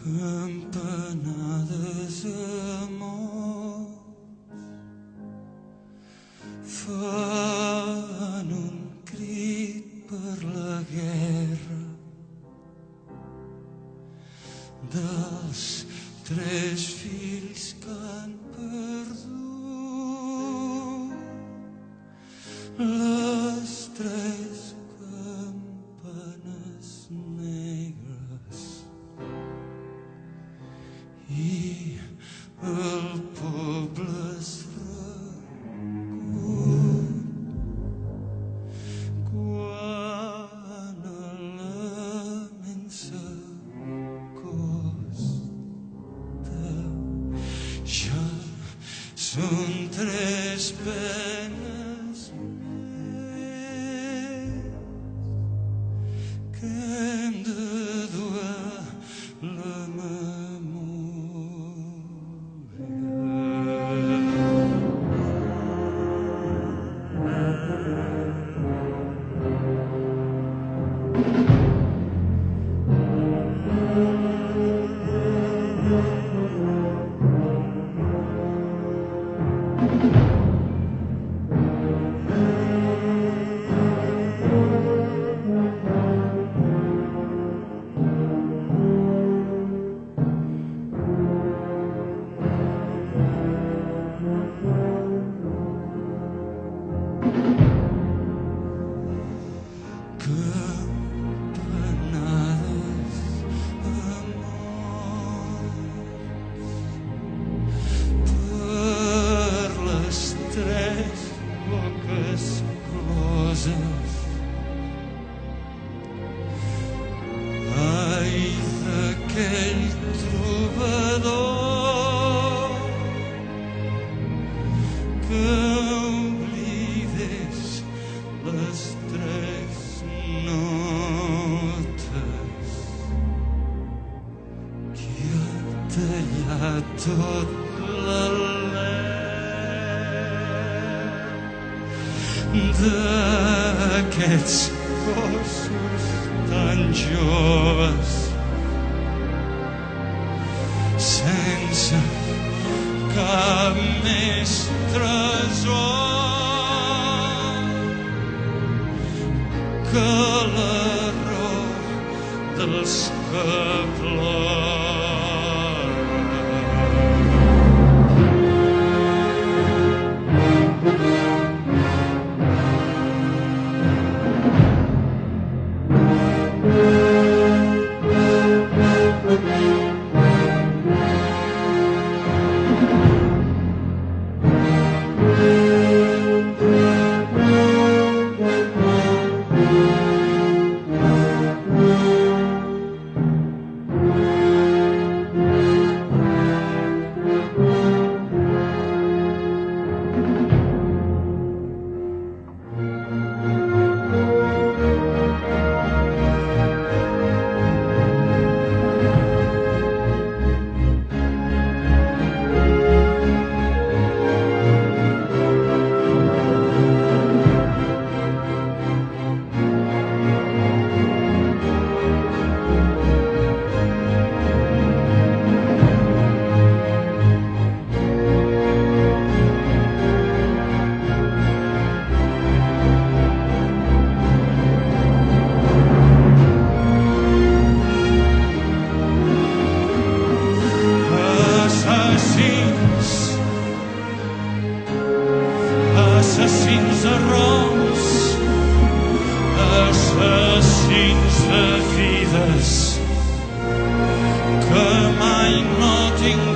Campanades amors fan un crit per la guerra dels tres fills que han perdut les tres campanes negres i el poble es recull quan el lament s'acosta. Ja són tres penes més que hem de dur a la campanades amors per les tres boques closes. Ai, d'aquell trobador que oblidés les tres notes qui ha tallat tot l'alè d'aquests cossos tan joves sense cap més tresor que l'error dels que ploren. Assassins errors, assassins de vides que mai no tinc